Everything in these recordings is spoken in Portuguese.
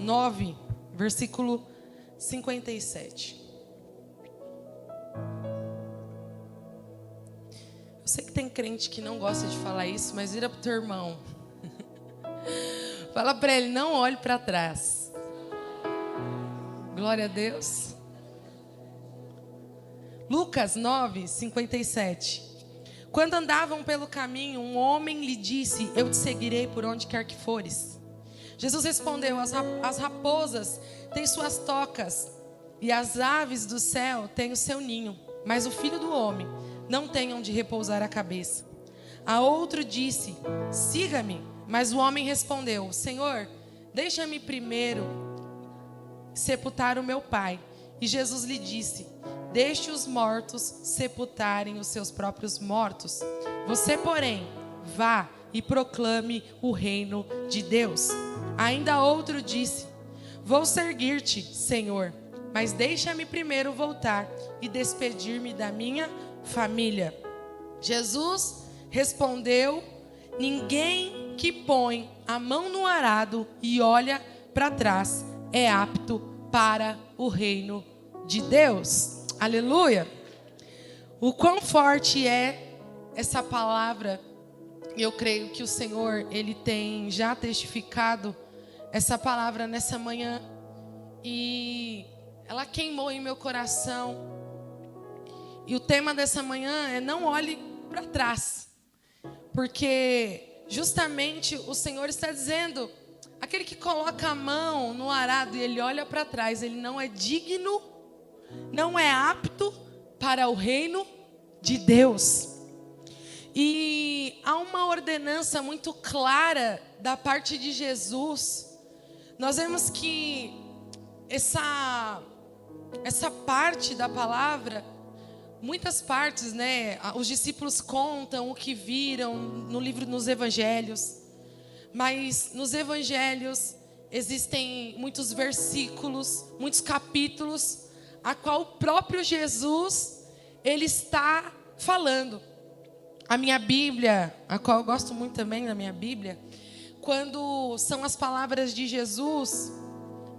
9, versículo 57. Eu sei que tem crente que não gosta de falar isso, mas vira pro teu irmão. Fala para ele, não olhe para trás. Glória a Deus. Lucas 9, 57. Quando andavam pelo caminho, um homem lhe disse, eu te seguirei por onde quer que fores. Jesus respondeu, as raposas têm suas tocas e as aves do céu têm o seu ninho, mas o Filho do Homem não tem onde repousar a cabeça. A outro disse, siga-me. Mas o homem respondeu, Senhor, deixa-me primeiro sepultar o meu pai. E Jesus lhe disse, deixe os mortos sepultarem os seus próprios mortos. Você, porém, vá e proclame o reino de Deus. Ainda outro disse, vou seguir-te, Senhor, mas deixa-me primeiro voltar e despedir-me da minha família. Jesus respondeu, ninguém que põe a mão no arado e olha para trás é apto para o reino de Deus. Aleluia! O quão forte é essa palavra, eu creio que o Senhor, Ele tem já testificado essa palavra nessa manhã e ela queimou em meu coração. E o tema dessa manhã é não olhe para trás, porque justamente o Senhor está dizendo, aquele que coloca a mão no arado e ele olha para trás, ele não é digno, não é apto para o reino de Deus. E há uma ordenança muito clara da parte de Jesus. Nós vemos que essa parte da palavra, muitas partes, né? Os discípulos contam o que viram nos evangelhos. Mas nos evangelhos existem muitos versículos, muitos capítulos, a qual o próprio Jesus, Ele está falando. A minha Bíblia, a qual eu gosto muito também da minha Bíblia, quando são as palavras de Jesus,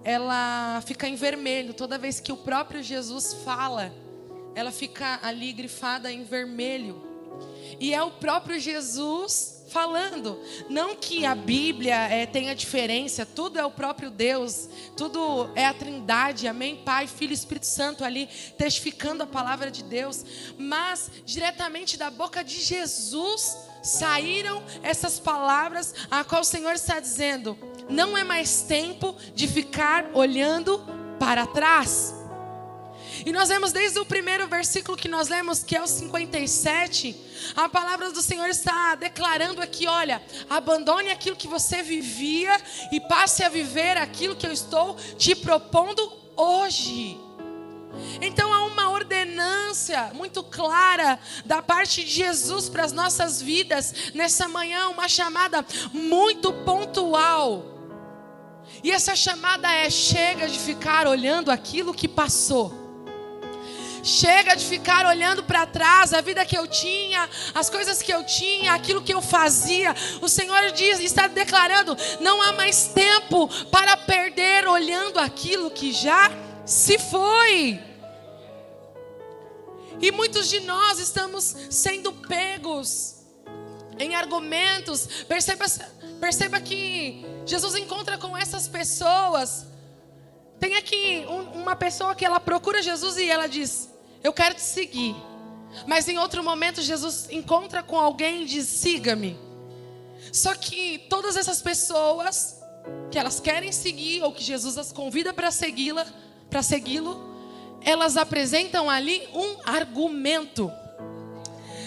ela fica em vermelho. Toda vez que o próprio Jesus fala, ela fica ali grifada em vermelho. E é o próprio Jesus falando. Não que a Bíblia tenha diferença, tudo é o próprio Deus, tudo é a Trindade, amém? Pai, Filho e Espírito Santo ali testificando a palavra de Deus. Mas diretamente da boca de Jesus saíram essas palavras a qual o Senhor está dizendo, não é mais tempo de ficar olhando para trás. E nós vemos desde o primeiro versículo que nós lemos, que é o 57, a palavra do Senhor está declarando aqui, olha, abandone aquilo que você vivia e passe a viver aquilo que eu estou te propondo hoje. Então há uma ordenança muito clara da parte de Jesus para as nossas vidas nessa manhã, uma chamada muito pontual. E essa chamada é: chega de ficar olhando aquilo que passou. Chega de ficar olhando para trás, a vida que eu tinha, as coisas que eu tinha, aquilo que eu fazia. O Senhor está declarando, não há mais tempo para perder olhando aquilo que já se foi. E muitos de nós estamos sendo pegos em argumentos. Perceba que Jesus encontra com essas pessoas. Tem aqui uma pessoa que ela procura Jesus e ela diz, eu quero te seguir. Mas em outro momento Jesus encontra com alguém e diz, siga-me. Só que todas essas pessoas que elas querem seguir, ou que Jesus as convida para segui-lo, elas apresentam ali um argumento.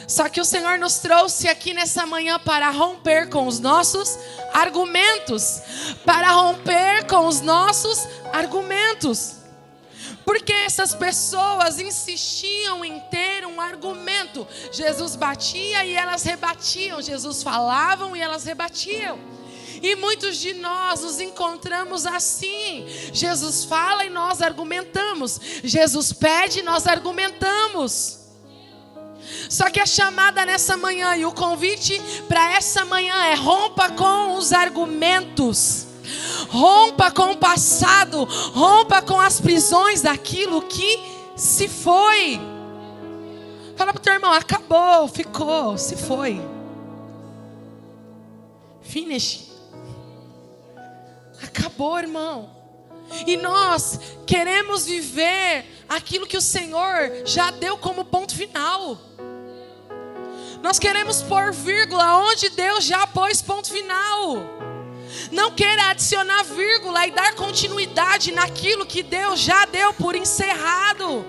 Só que o Senhor nos trouxe aqui nessa manhã para romper com os nossos argumentos. Para romper com os nossos argumentos. Porque essas pessoas insistiam em ter um argumento. Jesus batia e elas rebatiam. Jesus falavam e elas rebatiam. E muitos de nós nos encontramos assim. Jesus fala e nós argumentamos. Jesus pede e nós argumentamos. Só que a chamada nessa manhã e o convite para essa manhã é: rompa com os argumentos. Rompa com o passado, rompa com as prisões daquilo que se foi. Fala para o teu irmão, acabou, ficou, se foi. Finish. Acabou, irmão. E nós queremos viver aquilo que o Senhor já deu como ponto final. Nós queremos pôr vírgula onde Deus já pôs ponto final. Não queira adicionar vírgula e dar continuidade naquilo que Deus já deu por encerrado.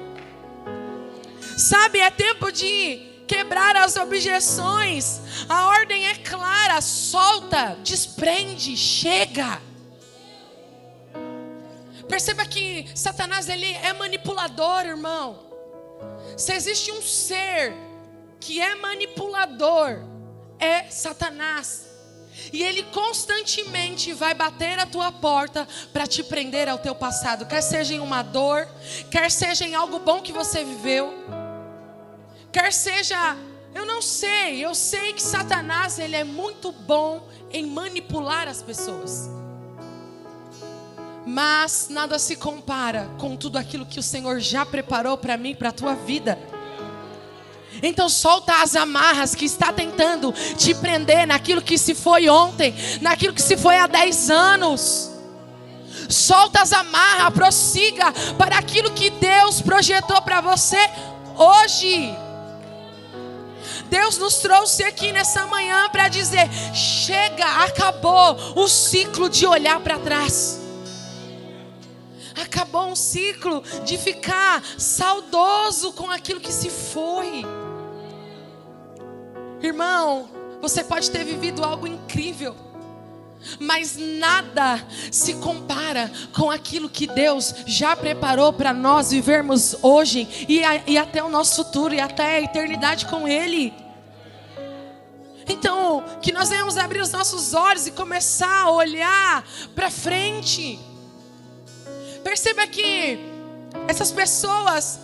Sabe, é tempo de quebrar as objeções. A ordem é clara, solta, desprende, chega. Perceba que Satanás, ele é manipulador, irmão. Se existe um ser que é manipulador, é Satanás. E ele constantemente vai bater a tua porta para te prender ao teu passado. Quer seja em uma dor, quer seja em algo bom que você viveu, quer seja, eu não sei. Eu sei que Satanás, ele é muito bom em manipular as pessoas. Mas nada se compara com tudo aquilo que o Senhor já preparou para mim, para a tua vida. Então solta as amarras que está tentando te prender naquilo que se foi ontem, naquilo que se foi há 10 anos. Solta as amarras, prossiga para aquilo que Deus projetou para você hoje. Deus nos trouxe aqui nessa manhã para dizer: chega, acabou o ciclo de olhar para trás. Acabou um ciclo de ficar saudoso com aquilo que se foi. Irmão, você pode ter vivido algo incrível, mas nada se compara com aquilo que Deus já preparou para nós vivermos hoje e até o nosso futuro e até a eternidade com Ele. Então, que nós venhamos abrir os nossos olhos e começar a olhar para frente. Perceba que essas pessoas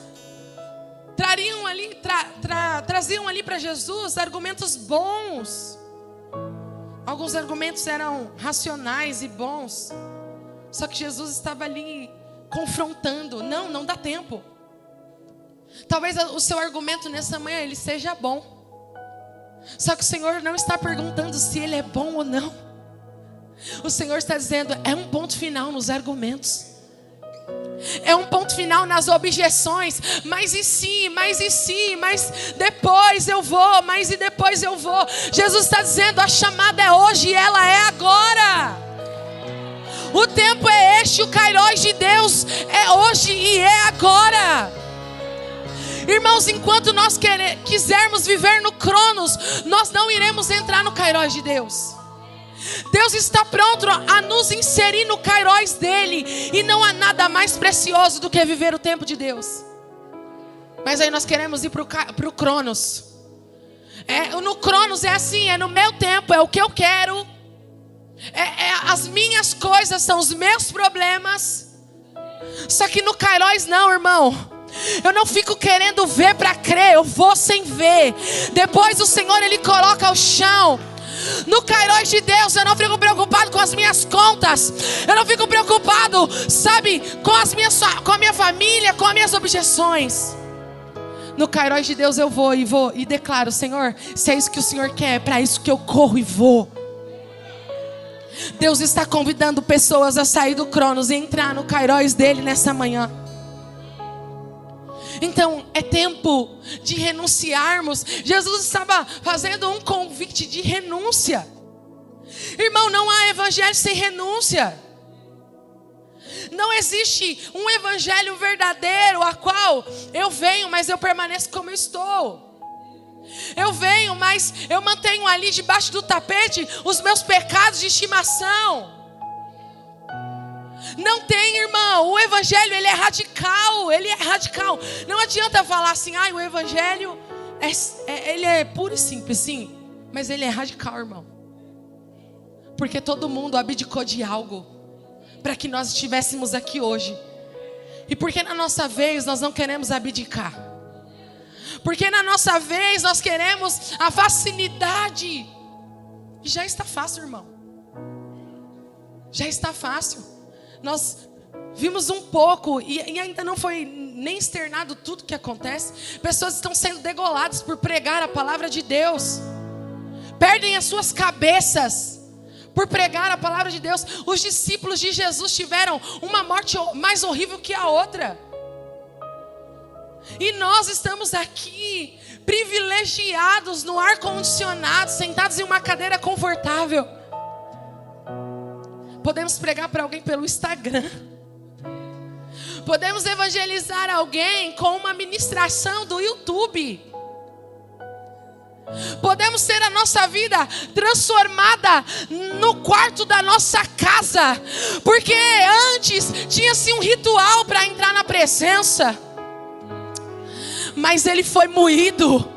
traziam ali para Jesus argumentos bons. Alguns argumentos eram racionais e bons. Só que Jesus estava ali confrontando. Não dá tempo. Talvez o seu argumento nessa manhã ele seja bom. Só que o Senhor não está perguntando se ele é bom ou não. O Senhor está dizendo, é um ponto final nos argumentos. É um ponto final nas objeções. Mas e se, mas depois eu vou, mas e depois eu vou. Jesus está dizendo, a chamada é hoje e ela é agora. O tempo é este, o Kairos de Deus é hoje e é agora. Irmãos, enquanto nós quisermos viver no Cronos, nós não iremos entrar no Kairos de Deus. Deus está pronto a nos inserir no Kairos dele. E não há nada mais precioso do que viver o tempo de Deus. Mas aí nós queremos ir para o Cronos. No Cronos é assim, é no meu tempo, é o que eu quero. As minhas coisas são os meus problemas. Só que no Kairos não, irmão. Eu não fico querendo ver para crer, eu vou sem ver. Depois o Senhor, ele coloca o chão. No Kairos de Deus, eu não fico preocupado com as minhas contas. Eu não fico preocupado, sabe, com a minha família, com as minhas objeções. No Kairos de Deus eu vou e declaro, Senhor, se é isso que o Senhor quer, é para isso que eu corro e vou. Deus está convidando pessoas a sair do Cronos e entrar no Kairos dele nessa manhã. Então é tempo de renunciarmos. Jesus estava fazendo um convite de renúncia. Irmão, não há evangelho sem renúncia. Não existe um evangelho verdadeiro a qual eu venho, mas eu permaneço como eu estou. Eu venho, mas eu mantenho ali debaixo do tapete os meus pecados de estimação. Não tem, irmão. O evangelho, ele é radical. Ele é radical. Não adianta falar assim, o evangelho ele é puro e simples, sim. Mas ele é radical, irmão. Porque todo mundo abdicou de algo para que nós estivéssemos aqui hoje. E porque na nossa vez nós não queremos abdicar. Porque na nossa vez nós queremos a facilidade. E já está fácil, irmão. Já está fácil. Nós vimos um pouco e ainda não foi nem externado tudo que acontece. Pessoas estão sendo degoladas por pregar a palavra de Deus. Perdem as suas cabeças por pregar a palavra de Deus. Os discípulos de Jesus tiveram uma morte mais horrível que a outra. E nós estamos aqui, privilegiados no ar-condicionado, sentados em uma cadeira confortável. Podemos pregar para alguém pelo Instagram. Podemos evangelizar alguém com uma ministração do YouTube. Podemos ter a nossa vida transformada no quarto da nossa casa. Porque antes tinha-se um ritual para entrar na presença. Mas ele foi moído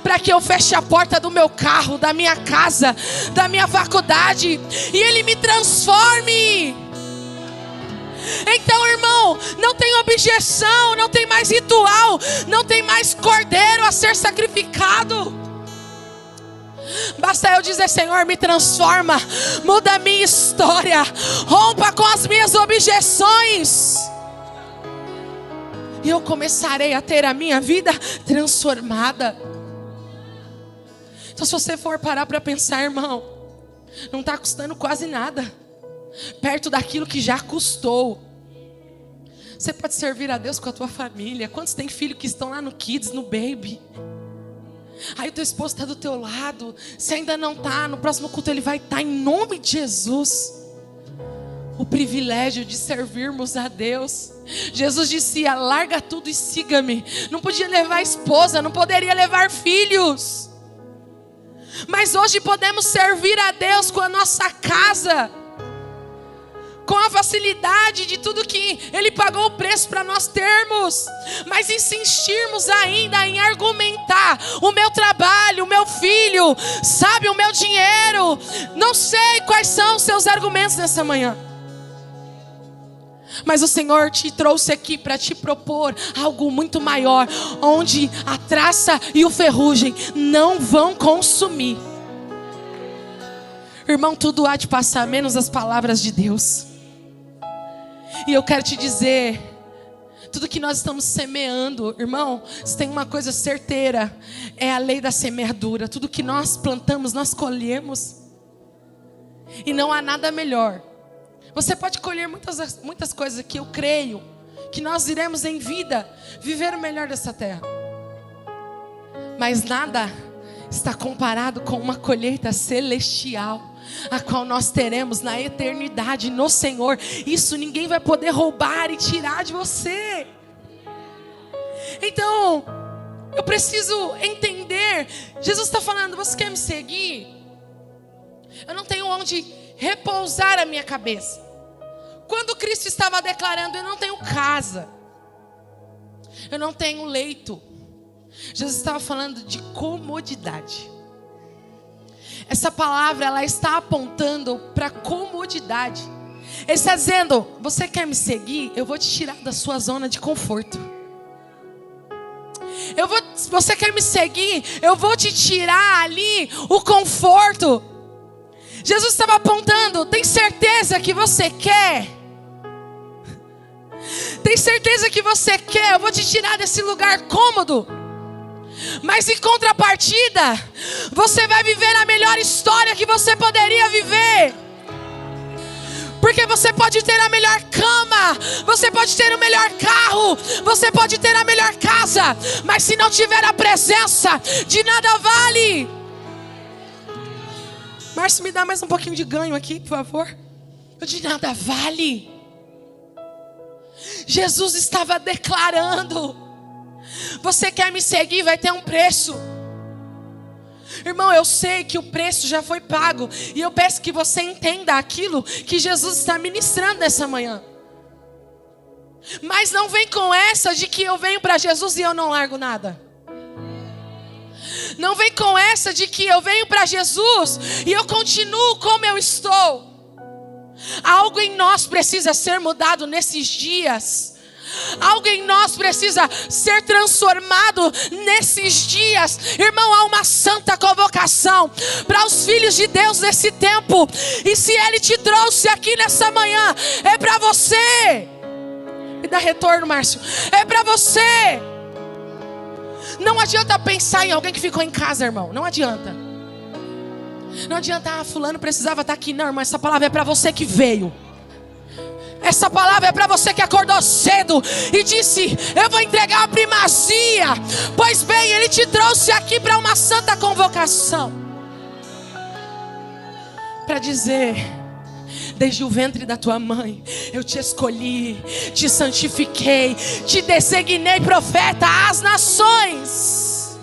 para que eu feche a porta do meu carro, da minha casa, da minha faculdade, e ele me transforme. Então, irmão, não tem objeção, não tem mais ritual, não tem mais cordeiro a ser sacrificado. Basta eu dizer: Senhor, me transforma, muda a minha história, rompa com as minhas objeções, e eu começarei a ter a minha vida transformada. Então, se você for parar para pensar, irmão, não está custando quase nada, perto daquilo que já custou. Você pode servir a Deus com a tua família. Quantos tem filho que estão lá no Kids, no Baby? Aí o teu esposo está do teu lado. Se ainda não está, no próximo culto ele vai estar, em nome de Jesus. O privilégio de servirmos a Deus. Jesus disse: larga tudo e siga-me. Não podia levar a esposa, não poderia levar filhos. Mas hoje podemos servir a Deus com a nossa casa, com a facilidade de tudo que Ele pagou o preço para nós termos. Mas insistirmos ainda em argumentar: o meu trabalho, o meu filho, sabe, o meu dinheiro. Não sei quais são os seus argumentos nessa manhã, mas o Senhor te trouxe aqui para te propor algo muito maior, onde a traça e o ferrugem não vão consumir. Irmão, tudo há de passar, menos as palavras de Deus. E eu quero te dizer, tudo que nós estamos semeando, irmão, se tem uma coisa certeira, é a lei da semeadura. Tudo que nós plantamos, nós colhemos. E não há nada melhor. Você pode colher muitas coisas aqui. Eu creio que nós iremos em vida viver o melhor dessa terra. Mas nada está comparado com uma colheita celestial, a qual nós teremos na eternidade no Senhor. Isso ninguém vai poder roubar e tirar de você. Então, eu preciso entender. Jesus está falando: você quer me seguir? Eu não tenho onde repousar a minha cabeça. Quando Cristo estava declarando: eu não tenho casa, eu não tenho leito, Jesus estava falando de comodidade. Essa palavra, ela está apontando para comodidade. Ele está dizendo: você quer me seguir? Eu vou te tirar da sua zona de conforto. Você quer me seguir? Eu vou te tirar ali o conforto. Jesus estava apontando: tem certeza que você quer? Tem certeza que você quer? Eu vou te tirar desse lugar cômodo. Mas em contrapartida, você vai viver a melhor história que você poderia viver. Porque você pode ter a melhor cama, você pode ter o melhor carro, você pode ter a melhor casa, mas se não tiver a presença, de nada vale. Márcio, me dá mais um pouquinho de ganho aqui, por favor. De nada vale. Jesus estava declarando: você quer me seguir? Vai ter um preço. Irmão, eu sei que o preço já foi pago, e eu peço que você entenda aquilo que Jesus está ministrando nessa manhã. Mas não vem com essa de que eu venho para Jesus e eu não largo nada. Não vem com essa de que eu venho para Jesus e eu continuo como eu estou. Algo em nós precisa ser mudado nesses dias. Algo em nós precisa ser transformado nesses dias. Irmão, há uma santa convocação para os filhos de Deus nesse tempo. E se Ele te trouxe aqui nessa manhã, é para você. Me dá retorno, Márcio. É para você. Não adianta pensar em alguém que ficou em casa, irmão. Não adianta. Não adianta, fulano precisava estar aqui. Não, irmão, essa palavra é para você que veio. Essa palavra é para você que acordou cedo e disse: eu vou entregar a primazia. Pois bem, Ele te trouxe aqui para uma santa convocação, para dizer: desde o ventre da tua mãe eu te escolhi, te santifiquei, te designei profeta às nações.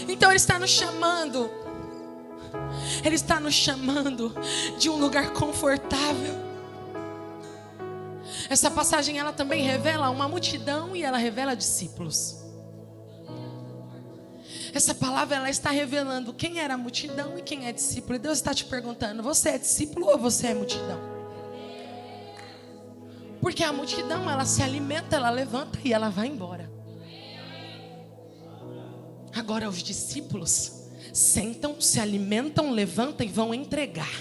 Então Ele está nos chamando. Ele está nos chamando de um lugar confortável. Essa passagem, ela também revela uma multidão e ela revela discípulos. Essa palavra, ela está revelando quem era a multidão e quem é discípulo. E Deus está te perguntando: você é discípulo ou você é multidão? Porque a multidão, ela se alimenta, ela levanta e ela vai embora. Agora os discípulos sentam, se alimentam, levantam e vão entregar.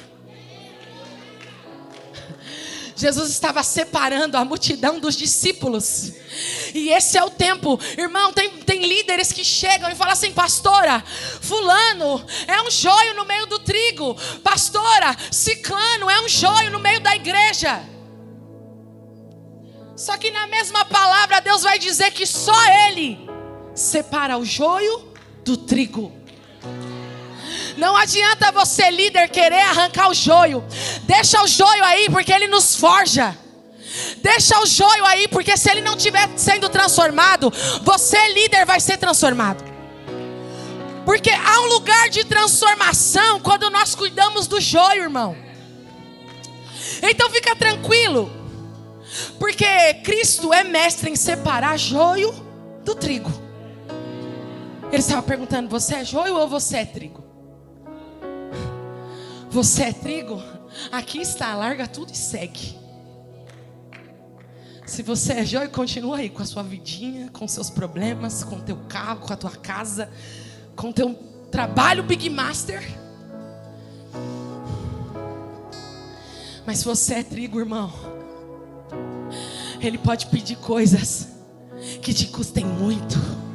Jesus estava separando a multidão dos discípulos. E esse é o tempo. Irmão, tem líderes que chegam e falam assim: pastora, fulano é um joio no meio do trigo. Pastora, ciclano é um joio no meio da igreja. Só que na mesma palavra Deus vai dizer que só Ele separa o joio do trigo. Não adianta você, líder, querer arrancar o joio. Deixa o joio aí, porque ele nos forja. Deixa o joio aí, porque se ele não estiver sendo transformado, você, líder, vai ser transformado. Porque há um lugar de transformação quando nós cuidamos do joio, irmão. Então fica tranquilo, porque Cristo é mestre em separar joio do trigo. Ele estava perguntando: você é joio ou você é trigo? Você é trigo? Aqui está, larga tudo e segue. Se você é joio, continua aí com a sua vidinha, com seus problemas, com o teu carro, com a tua casa, com o teu trabalho Big Master. Mas se você é trigo, irmão, Ele pode pedir coisas que te custem muito.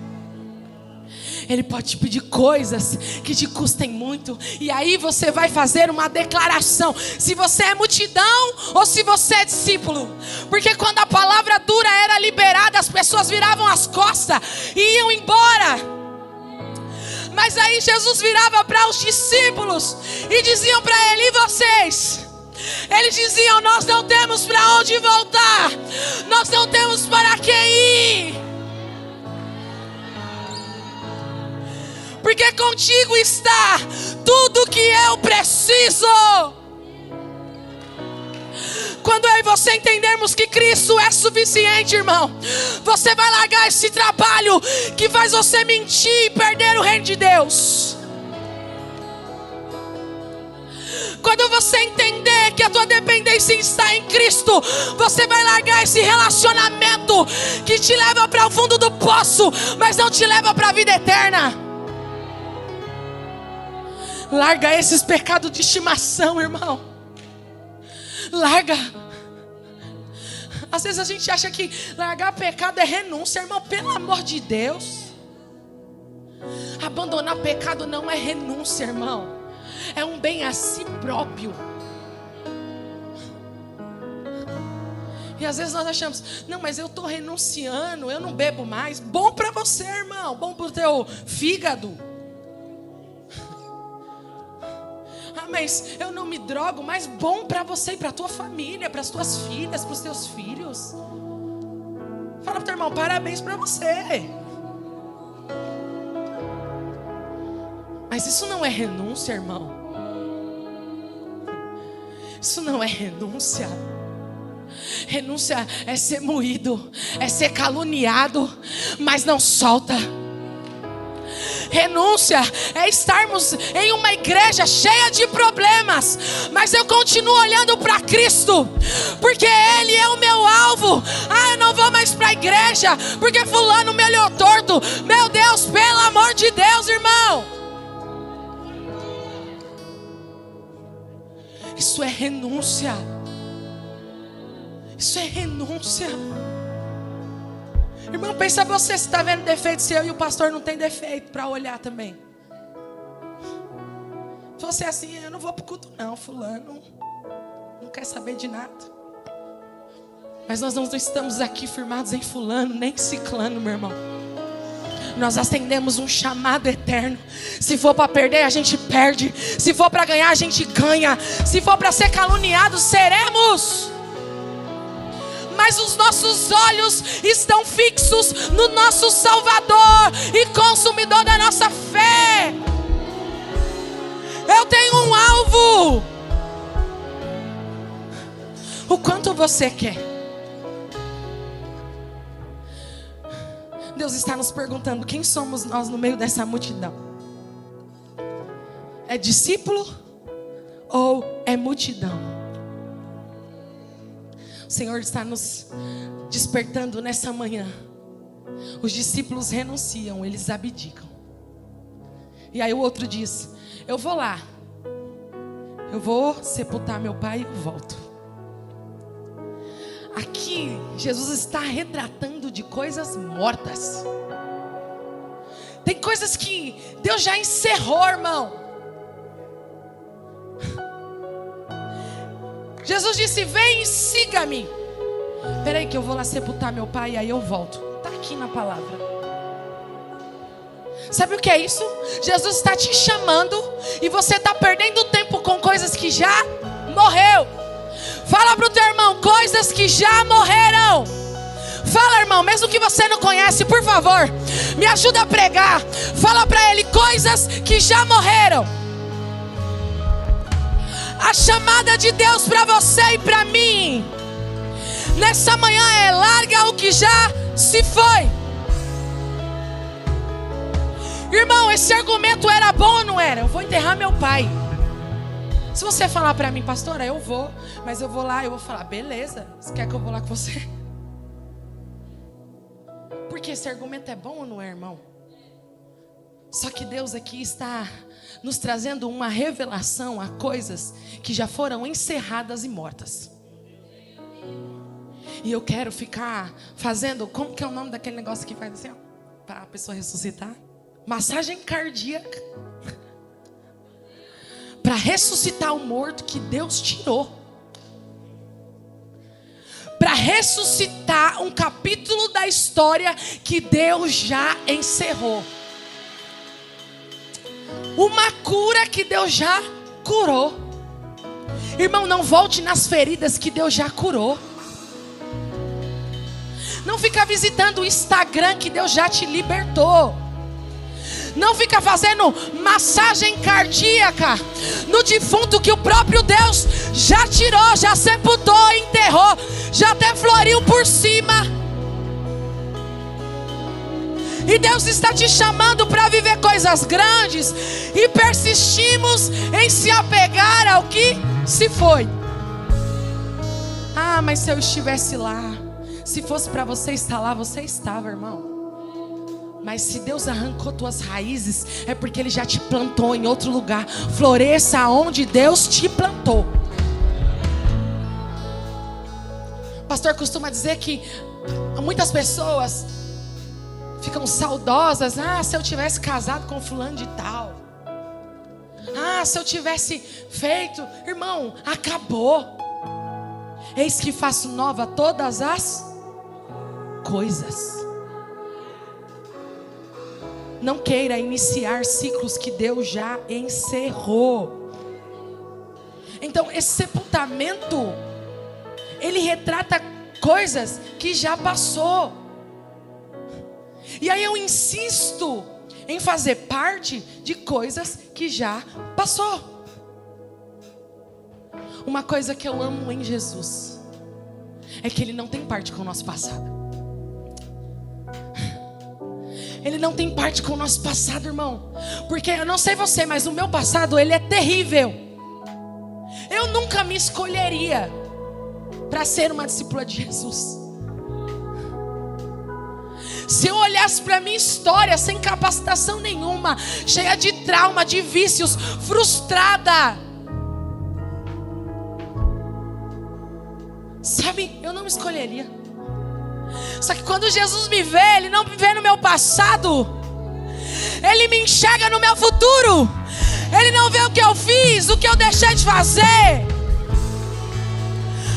Ele pode te pedir coisas que te custem muito. E aí você vai fazer uma declaração: se você é multidão ou se você é discípulo. Porque quando a palavra dura era liberada, as pessoas viravam as costas e iam embora. Mas aí Jesus virava para os discípulos e diziam para Ele: e vocês? Eles diziam: nós não temos para onde voltar, nós não temos para quem ir. Porque contigo está tudo que eu preciso. Quando eu e você entendermos que Cristo é suficiente, irmão, você vai largar esse trabalho que faz você mentir e perder o reino de Deus. Quando você entender que a tua dependência está em Cristo, você vai largar esse relacionamento que te leva para o fundo do poço, mas não te leva para a vida eterna. Larga esses pecados de estimação, irmão. Larga. Às vezes a gente acha que largar pecado é renúncia, irmão. Pelo amor de Deus. Abandonar pecado não é renúncia, irmão. É um bem a si próprio. E às vezes nós achamos: não, mas eu estou renunciando, eu não bebo mais. Bom para você, irmão. Bom para o teu fígado. Ah, mas eu não me drogo. Mas bom para você e para a tua família, para as tuas filhas, para os teus filhos. Fala para o teu irmão: parabéns para você. Mas isso não é renúncia, irmão. Isso não é renúncia. Renúncia é ser moído, é ser caluniado, mas não solta. renúncia é estarmos em uma igreja cheia de problemas, mas eu continuo olhando para Cristo, porque Ele é o meu alvo. Eu não vou mais para a igreja porque fulano me olhou torto. Meu Deus, pelo amor de Deus, irmão, isso é renúncia. Isso é renúncia. Irmão, pensa você, se está vendo defeito seu e o pastor não tem defeito para olhar também. Se você é assim, eu não vou para o culto não, fulano não quer saber de nada. Mas nós não estamos aqui firmados em fulano, nem ciclano, meu irmão. Nós atendemos um chamado eterno. Se for para perder, a gente perde. Se for para ganhar, a gente ganha. Se for para ser caluniado, seremos. Mas os nossos olhos estão fixos no nosso Salvador e Consumidor da nossa fé. Eu tenho um alvo. O quanto você quer? Deus está nos perguntando: quem somos nós no meio dessa multidão? É discípulo ou é multidão? O Senhor está nos despertando nessa manhã. Os discípulos renunciam, eles abdicam. E aí o outro diz: eu vou lá, eu vou sepultar meu pai e eu volto. Aqui Jesus está retratando de coisas mortas. Tem coisas que Deus já encerrou, irmão. Jesus disse: vem e siga-me. Espera aí que eu vou lá sepultar meu pai e aí eu volto. Está aqui na palavra. Sabe o que é isso? Jesus está te chamando e você está perdendo tempo com coisas que já morreu. Fala para o teu irmão: coisas que já morreram. Fala, irmão, mesmo que você não conhece, por favor, me ajuda a pregar. Fala para ele: coisas que já morreram. A chamada de Deus para você e para mim nessa manhã é: larga o que já se foi. Irmão, esse argumento era bom ou não era? Eu vou enterrar meu pai. Se você falar para mim: pastora, eu vou, mas eu vou lá, eu vou falar: beleza, você quer que eu vou lá com você? Porque esse argumento é bom ou não é, irmão? Só que Deus aqui está nos trazendo uma revelação a coisas que já foram encerradas e mortas. E eu quero ficar fazendo, como que é o nome daquele negócio que faz assim, ó, para a pessoa ressuscitar? Massagem cardíaca. Para ressuscitar o morto que Deus tirou. Para ressuscitar um capítulo da história que Deus já encerrou. Uma cura que Deus já curou. Irmão, não volte nas feridas que Deus já curou. Não fica visitando o Instagram que Deus já te libertou. Não fica fazendo massagem cardíaca no defunto que o próprio Deus já tirou, já sepultou, enterrou, já até floriu por cima. E Deus está te chamando para viver coisas grandes e persistimos em se apegar ao que se foi. Mas se eu estivesse lá, se fosse para você estar lá, você estava, irmão. Mas se Deus arrancou tuas raízes, é porque Ele já te plantou em outro lugar. Floresça onde Deus te plantou. O pastor costuma dizer que muitas pessoas ficam saudosas. Se eu tivesse casado com fulano de tal. Se eu tivesse feito. Irmão, acabou. Eis que faço nova todas as coisas. Não queira iniciar ciclos que Deus já encerrou. Então esse sepultamento, ele retrata coisas que já passou. E aí eu insisto em fazer parte de coisas que já passou. Uma coisa que eu amo em Jesus é que Ele não tem parte com o nosso passado. Ele não tem parte com o nosso passado, irmão. Porque eu não sei você, mas o meu passado, ele é terrível. Eu nunca me escolheria para ser uma discípula de Jesus. Se eu olhasse para minha história sem capacitação nenhuma, cheia de trauma, de vícios, frustrada, sabe, eu não me escolheria. Só que quando Jesus me vê, Ele não me vê no meu passado, Ele me enxerga no meu futuro. Ele não vê o que eu fiz, o que eu deixei de fazer.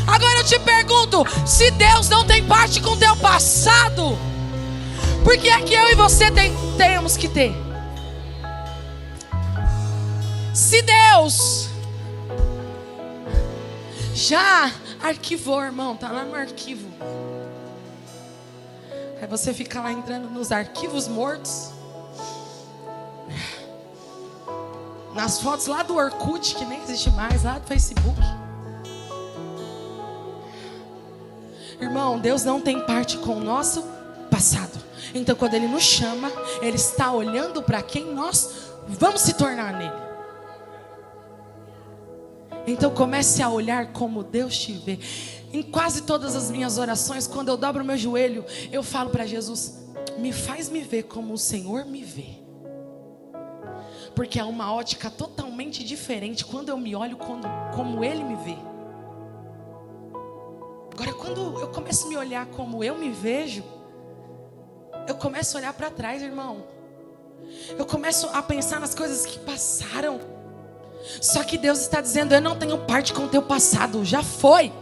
Agora eu te pergunto, se Deus não tem parte com o teu passado, por que é que eu e você temos que ter? Se Deus já arquivou, irmão, tá lá no arquivo. Aí você fica lá entrando nos arquivos mortos, nas fotos lá do Orkut, que nem existe mais, lá do Facebook. Irmão, Deus não tem parte com o nosso passado. Então quando Ele nos chama, Ele está olhando para quem nós vamos se tornar nele. Então comece a olhar como Deus te vê. Em quase todas as minhas orações, quando eu dobro o meu joelho, eu falo para Jesus: me faz me ver como o Senhor me vê. Porque é uma ótica totalmente diferente quando eu me olho como Ele me vê. Agora, quando eu começo a me olhar como eu me vejo, eu começo a olhar para trás, irmão. Eu começo a pensar nas coisas que passaram. Só que Deus está dizendo: eu não tenho parte com o teu passado, já foi.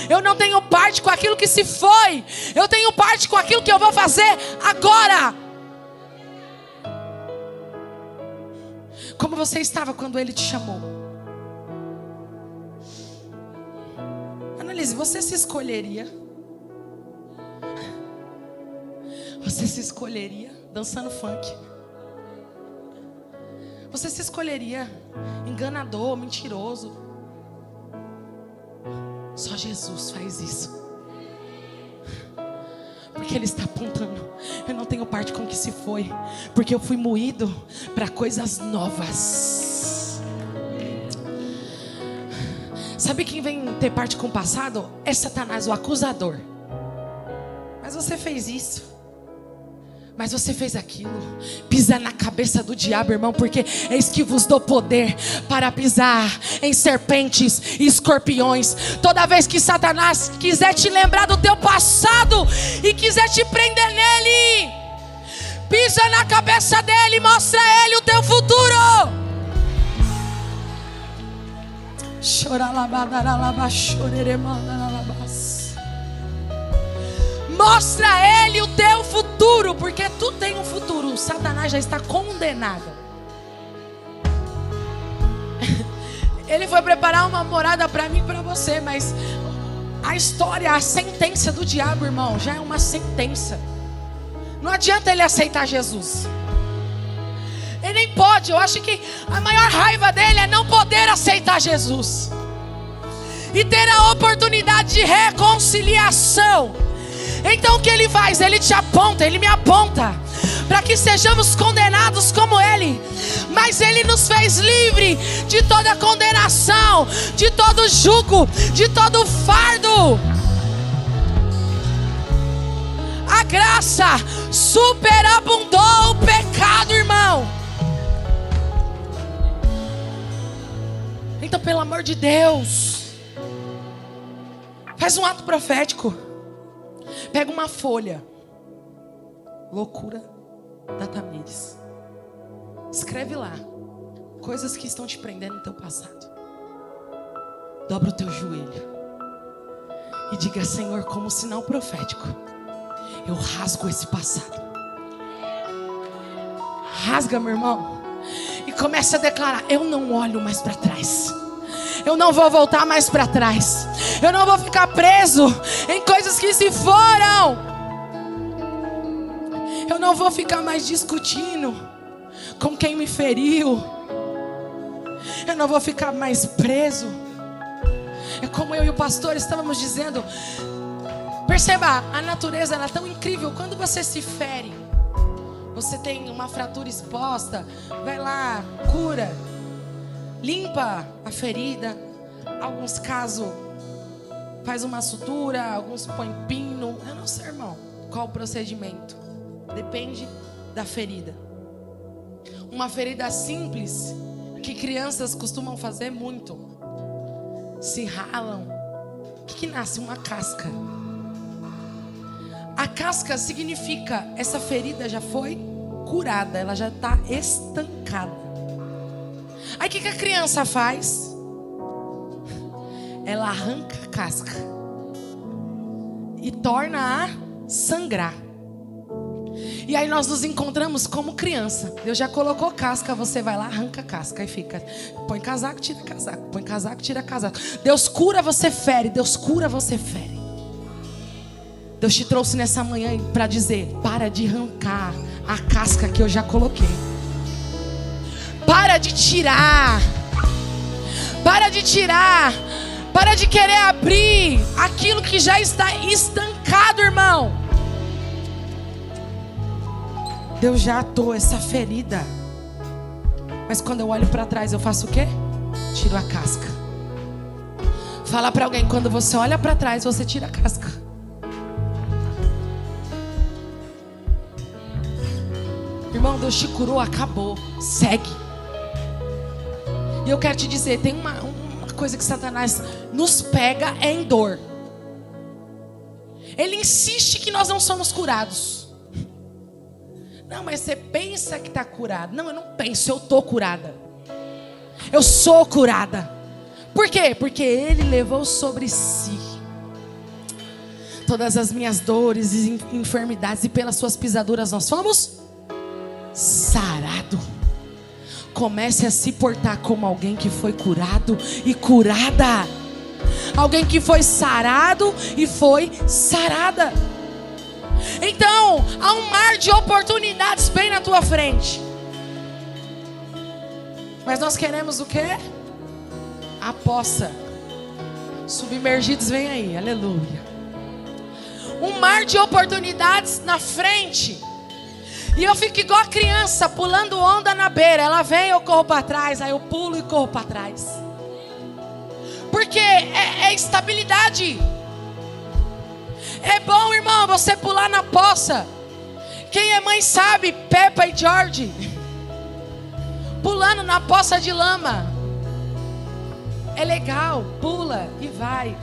Eu não tenho parte com aquilo que se foi. Eu tenho parte com aquilo que eu vou fazer agora. Como você estava quando Ele te chamou? Analise, você se escolheria? Você se escolheria dançando funk? Você se escolheria enganador, mentiroso? Só Jesus faz isso. Porque Ele está apontando: eu não tenho parte com o que se foi, porque eu fui moído para coisas novas. Sabe quem vem ter parte com o passado? É Satanás, o acusador. Mas você fez isso, mas você fez aquilo. Pisa na cabeça do diabo, irmão, porque eis que vos dou poder para pisar em serpentes e escorpiões. Toda vez que Satanás quiser te lembrar do teu passado e quiser te prender nele, pisa na cabeça dele e mostra a ele o teu futuro. Mostra a ele o teu futuro, porque tu tem um futuro. Satanás já está condenado. Ele foi preparar uma morada para mim e para você, mas a história, a sentença do diabo, irmão, já é uma sentença. Não adianta ele aceitar Jesus. Ele nem pode. Eu acho que a maior raiva dele é não poder aceitar Jesus e ter a oportunidade de reconciliação. Então o que ele faz? Ele te aponta, ele me aponta para que sejamos condenados como ele. Mas ele nos fez livre de toda condenação, de todo jugo, de todo fardo. A graça superabundou o pecado, irmão. Então, pelo amor de Deus, faz um ato profético. Pega uma folha, loucura da Tamires, escreve lá coisas que estão te prendendo no teu passado. Dobra o teu joelho e diga: Senhor, como sinal profético, eu rasgo esse passado. Rasga, meu irmão, e começa a declarar: eu não olho mais para trás. Eu não vou voltar mais para trás. Eu não vou ficar preso em coisas que se foram. Eu não vou ficar mais discutindo com quem me feriu. Eu não vou ficar mais preso. É como eu e o pastor estávamos dizendo. Perceba, a natureza ela é tão incrível. Quando você se fere, você tem uma fratura exposta, vai lá, cura, limpa a ferida. Alguns casos faz uma sutura, alguns põem pino. Eu não sei, irmão, qual o procedimento. Depende da ferida. Uma ferida simples, que crianças costumam fazer muito, se ralam. O que nasce? Uma casca. A casca significa, essa ferida já foi curada, ela já está estancada. Aí o que a criança faz? Ela arranca a casca e torna a sangrar. E aí nós nos encontramos como criança. Deus já colocou casca, você vai lá, arranca a casca e fica. Põe casaco, tira casaco. Põe casaco, tira casaco. Deus cura, você fere. Deus cura, você fere. Deus te trouxe nessa manhã para dizer: para de arrancar a casca que eu já coloquei. Para de tirar. Para de tirar. Para de querer abrir aquilo que já está estancado, irmão. Deus já atou essa ferida. Mas quando eu olho para trás, eu faço o quê? Tiro a casca. Fala para alguém: quando você olha para trás, você tira a casca. Irmão, Deus te curou, acabou. Segue. E eu quero te dizer, tem uma coisa que Satanás nos pega, é em dor. Ele insiste que nós não somos curados. Não, mas você pensa que está curado. Não, eu não penso, eu estou curada. Eu sou curada. Por quê? Porque Ele levou sobre si todas as minhas dores e enfermidades, e pelas suas pisaduras nós fomos sarados. Comece a se portar como alguém que foi curado e curada. Alguém que foi sarado e foi sarada. Então, há um mar de oportunidades bem na tua frente. Mas nós queremos o quê? A poça. Submergidos, vem aí, aleluia. Um mar de oportunidades na frente. E eu fico igual a criança, pulando onda na beira. Ela vem, eu corro para trás. Aí eu pulo e corro para trás. Porque é estabilidade. É bom, irmão, você pular na poça. Quem é mãe sabe, Peppa e George pulando na poça de lama. É legal, pula e vai.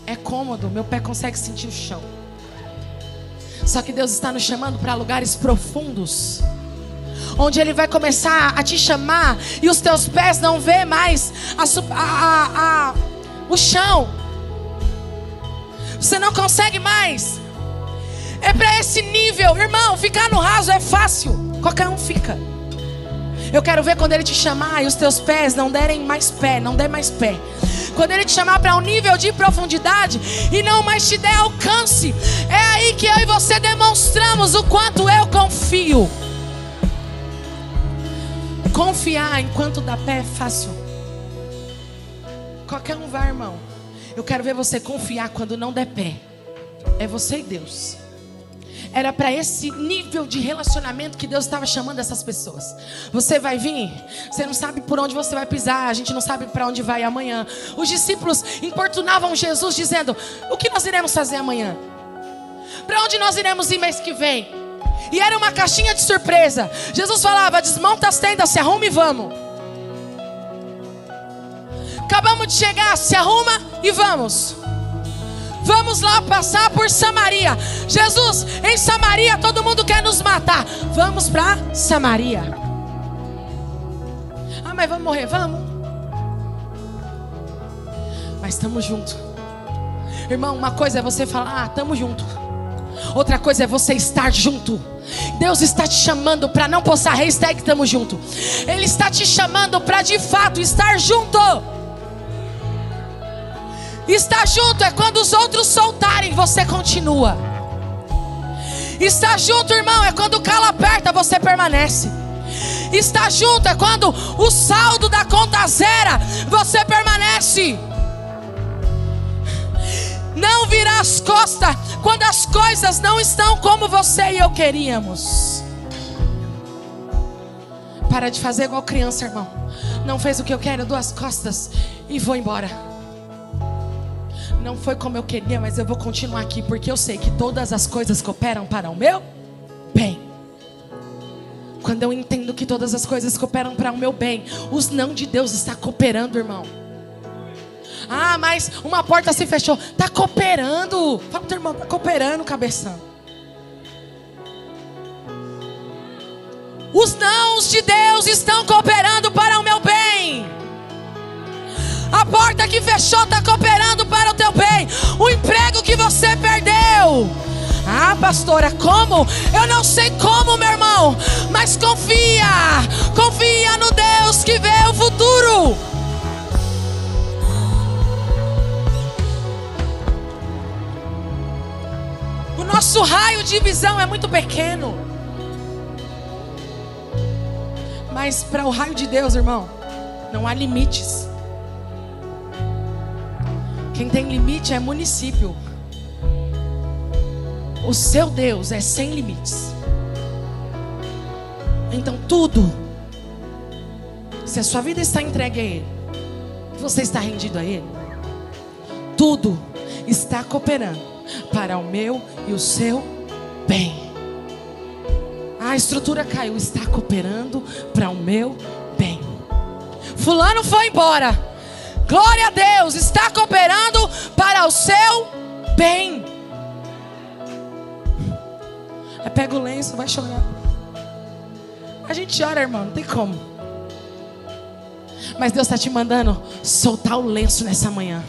É cômodo, meu pé consegue sentir o chão. Só que Deus está nos chamando para lugares profundos, onde Ele vai começar a te chamar e os teus pés não vê mais o chão. Você não consegue mais. É para esse nível, irmão. Ficar no raso é fácil, qualquer um fica. Eu quero ver quando Ele te chamar e os teus pés não derem mais pé, não der mais pé. Quando Ele te chamar para um nível de profundidade e não mais te der alcance, é aí que eu e você demonstramos o quanto eu confio. Confiar enquanto dá pé é fácil. Qualquer um vai, irmão. Eu quero ver você confiar quando não der pé. É você e Deus. Era para esse nível de relacionamento que Deus estava chamando essas pessoas. Você vai vir, você não sabe por onde você vai pisar, a gente não sabe para onde vai amanhã. Os discípulos importunavam Jesus dizendo: o que nós iremos fazer amanhã? Para onde nós iremos ir mês que vem? E era uma caixinha de surpresa. Jesus falava: desmonta as tendas, se arruma e vamos. Acabamos de chegar, se arruma e vamos. Vamos lá passar por Samaria. Jesus, em Samaria todo mundo quer nos matar. Vamos para Samaria. Ah, mas vamos morrer, vamos. Mas estamos juntos. Irmão, uma coisa é você falar: ah, estamos juntos. Outra coisa é você estar junto. Deus está te chamando para não postar hashtag estamos juntos. Ele está te chamando para de fato estar junto. Estar junto é quando os outros soltarem, você continua. Estar junto, irmão, é quando o calo aperta, você permanece. Estar junto é quando o saldo da conta zera, você permanece. Não virar as costas quando as coisas não estão como você e eu queríamos. Para de fazer igual criança, irmão. Não fez o que eu quero, eu dou as costas e vou embora. Não foi como eu queria, mas eu vou continuar aqui, porque eu sei que todas as coisas cooperam para o meu bem. Quando eu entendo que todas as coisas cooperam para o meu bem, os não de Deus está cooperando, irmão. Ah, mas uma porta se fechou. Está cooperando. Fala pro teu irmão, está cooperando, cabeção. Os nãos de Deus estão cooperando para o meu bem. A porta que fechou está cooperando para o teu bem. O emprego que você perdeu. Ah, pastora, como? Eu não sei como, meu irmão. Mas confia. Confia no Deus que vê o futuro. O nosso raio de visão é muito pequeno. Mas para o raio de Deus, irmão, não há limites. Quem tem limite é município. O seu Deus é sem limites. Então tudo, se a sua vida está entregue a Ele, você está rendido a Ele, tudo está cooperando para o meu e o seu bem. A estrutura caiu, está cooperando para o meu bem. Fulano foi embora. Glória a Deus, está cooperando para o seu bem. Aí pega o lenço, vai chorar. A gente chora, irmão, não tem como. Mas Deus está te mandando soltar o lenço nessa manhã.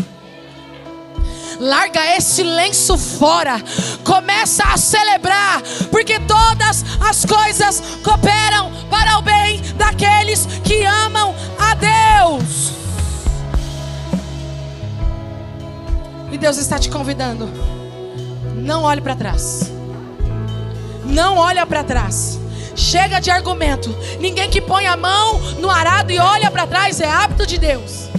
Larga esse lenço fora. Começa a celebrar, porque todas as coisas cooperam para o bem daqueles que amam a Deus. E Deus está te convidando. Não olhe para trás. Não olha para trás. Chega de argumento. Ninguém que põe a mão no arado e olha para trás é hábito de Deus.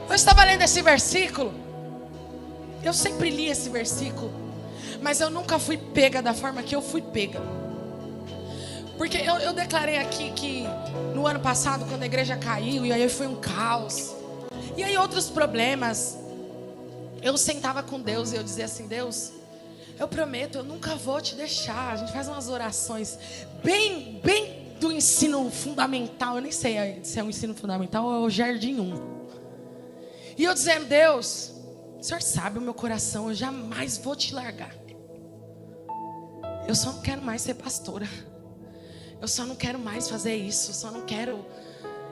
Eu estava lendo esse versículo. Eu sempre li esse versículo, mas eu nunca fui pega da forma que eu fui pega. Porque eu declarei aqui que no ano passado, quando a igreja caiu, e aí foi um caos, e aí outros problemas, eu sentava com Deus e eu dizia assim: Deus, eu prometo, eu nunca vou te deixar. A gente faz umas orações bem do ensino fundamental. Eu nem sei se é o ensino fundamental ou é o Jardim 1. E eu dizendo: Deus, o Senhor sabe o meu coração, eu jamais vou te largar. Eu só não quero mais ser pastora. Eu só não quero mais fazer isso. Eu só não quero.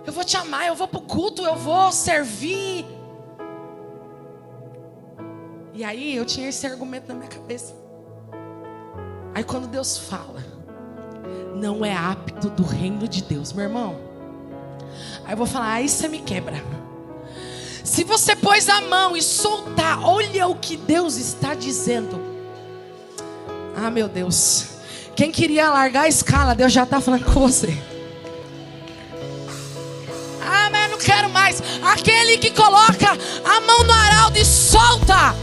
Eu vou te amar, eu vou pro culto, eu vou servir. E aí eu tinha esse argumento na minha cabeça. Aí quando Deus fala, não é apto do reino de Deus, meu irmão. Aí eu vou falar: aí você me quebra. Se você pôs a mão e soltar, olha o que Deus está dizendo. Ah, meu Deus. Quem queria largar a escala, Deus já está falando com você. Ah, mas eu não quero mais. Aquele que coloca a mão no arado e solta.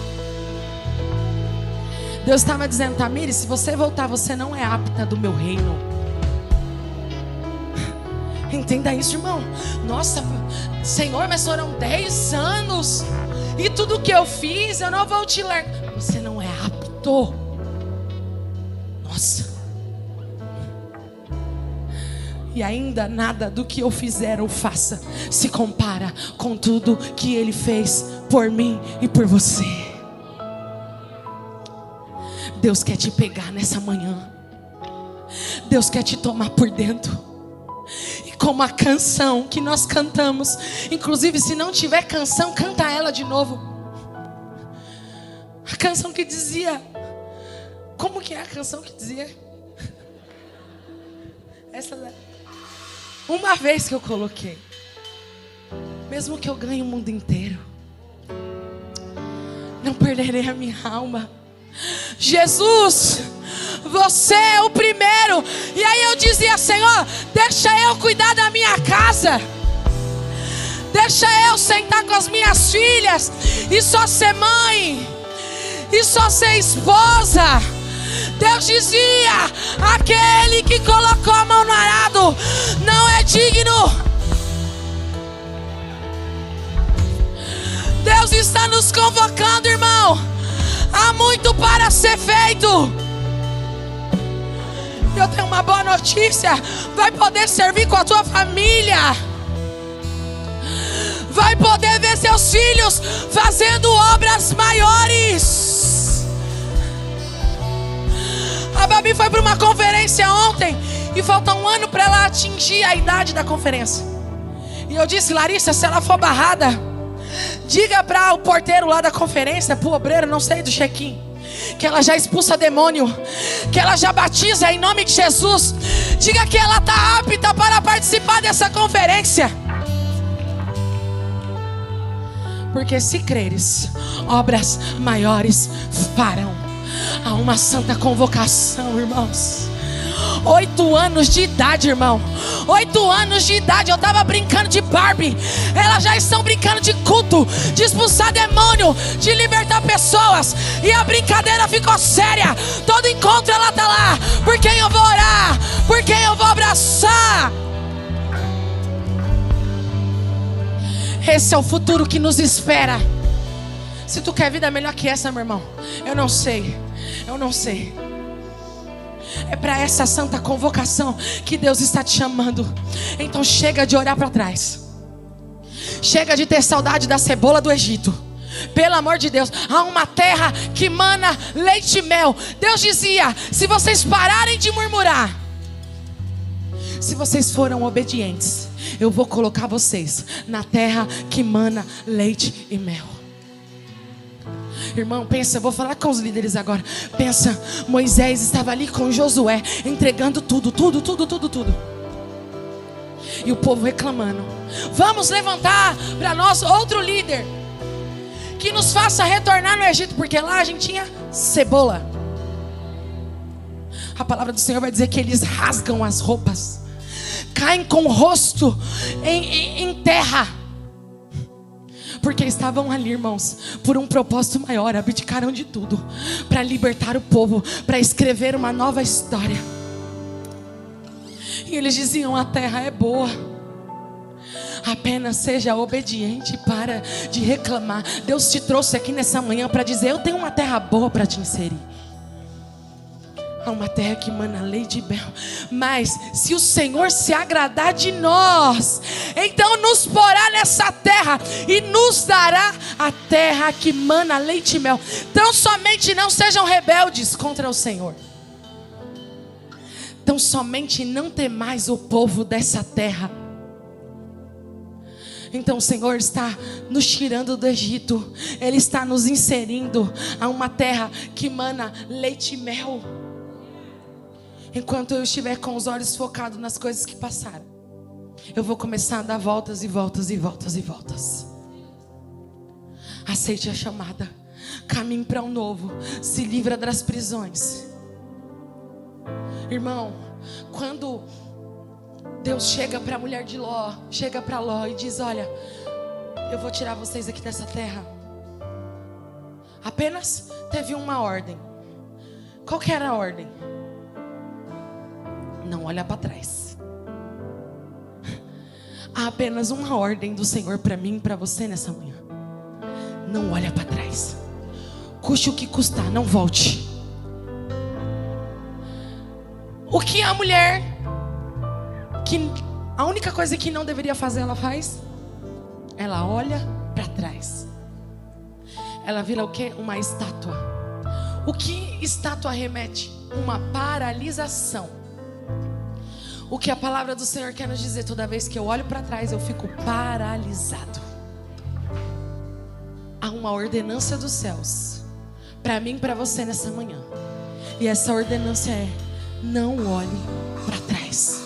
Deus estava dizendo: Tamires, se você voltar, você não é apta do meu reino. Entenda isso, irmão. Nossa, Senhor, mas foram 10 anos e tudo que eu fiz, eu não vou te largar. Você não é apto. Nossa. E ainda nada do que eu fizer ou faça se compara com tudo que Ele fez por mim e por você. Deus quer te pegar nessa manhã. Deus quer te tomar por dentro. E como a canção que nós cantamos, inclusive se não tiver canção, canta ela de novo. A canção que dizia, como que é a canção que dizia? Essa daí. Uma vez que eu coloquei, mesmo que eu ganhe o mundo inteiro, não perderei a minha alma. Jesus, você é o primeiro. E aí eu dizia: Senhor, deixa eu cuidar da minha casa. Deixa eu sentar com as minhas filhas e só ser mãe, e só ser esposa. Deus dizia: aquele que colocou a mão no arado não é digno. Deus está nos convocando, irmão. Há muito para ser feito. Eu tenho uma boa notícia: vai poder servir com a tua família. Vai poder ver seus filhos fazendo obras maiores. A Babi foi para uma conferência ontem e falta um ano para ela atingir a idade da conferência. E eu disse: Larissa, se ela for barrada, diga para o porteiro lá da conferência, para o obreiro, não sei, do check-in, que ela já expulsa demônio, que ela já batiza em nome de Jesus. Diga que ela está apta para participar dessa conferência. Porque se creres, obras maiores farão. Há uma santa convocação, irmãos. 8 anos de idade, irmão. 8 anos de idade. Eu estava brincando de Barbie. Elas já estão brincando de culto, de expulsar demônio, de libertar pessoas. E a brincadeira ficou séria. Todo encontro ela está lá. Por quem eu vou orar? Por quem eu vou abraçar? Esse é o futuro que nos espera. Se tu quer vida melhor que essa, meu irmão, eu não sei. É para essa santa convocação que Deus está te chamando. Então chega de olhar para trás. Chega de ter saudade da cebola do Egito. Pelo amor de Deus, há uma terra que mana leite e mel. Deus dizia: se vocês pararem de murmurar, se vocês foram obedientes, eu vou colocar vocês na terra que mana leite e mel. Irmão, pensa, eu vou falar com os líderes agora. Pensa, Moisés estava ali com Josué, entregando tudo. E o povo reclamando: vamos levantar para nós outro líder que nos faça retornar no Egito, porque lá a gente tinha cebola. A palavra do Senhor vai dizer que eles rasgam as roupas, caem com o rosto em terra, porque estavam ali, irmãos, por um propósito maior. Abdicaram de tudo para libertar o povo, para escrever uma nova história. E eles diziam: a terra é boa, apenas seja obediente e para de reclamar. Deus te trouxe aqui nessa manhã para dizer: eu tenho uma terra boa para te inserir. Há uma terra que mana leite e mel. Mas se o Senhor se agradar de nós, então nos porá nessa terra e nos dará a terra que mana leite e mel. Então somente não sejam rebeldes contra o Senhor. Então somente não temais o povo dessa terra. Então o Senhor está nos tirando do Egito. Ele está nos inserindo a uma terra que mana leite e mel. Enquanto eu estiver com os olhos focados nas coisas que passaram, eu vou começar a dar voltas e voltas e voltas e voltas. Aceite a chamada. Caminhe para um novo. Se livra das prisões. Irmão, quando Deus chega para a mulher de Ló, chega para Ló e diz: olha, eu vou tirar vocês aqui dessa terra. Apenas teve uma ordem. Qual que era a ordem? Não olha para trás. Há apenas uma ordem do Senhor para mim e para você nessa manhã. Não olha para trás. Custe o que custar, não volte. O que a mulher, que a única coisa que não deveria fazer, ela faz? Ela olha para trás. Ela vira o quê? Uma estátua. O que estátua remete? Uma paralisação. O que a palavra do Senhor quer nos dizer: toda vez que eu olho para trás, eu fico paralisado. Há uma ordenança dos céus para mim e para você nessa manhã. E essa ordenança é: não olhe para trás.